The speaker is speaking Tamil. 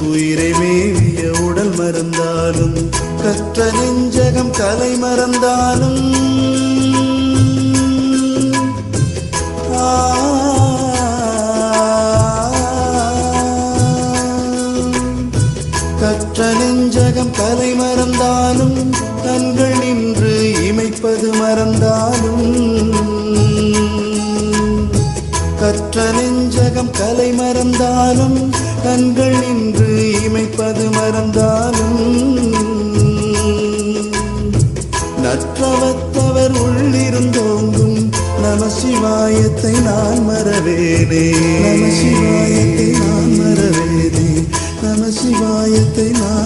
உயிரை மேவிய உடல் மறந்தாலும் கற்ற நெஞ்சகம் கலை மறந்தாலும் கற்ற நெஞ்சகம் கலை மறந்தாலும் கண்கள் நின்று இமைப்பது மறந்தாலும் கற்ற நெஞ்சகம் கலை மறந்தாலும் கண்கள் நின்று இமைப்பது மறந்தாலும் நற்றவத்தவர் உள்ளிருந்தோங்கும் நமசிவாயத்தை நான் மறவேனே நமசிவாயத்தை நான் மறவேனே நமசிவாயத்தை நான்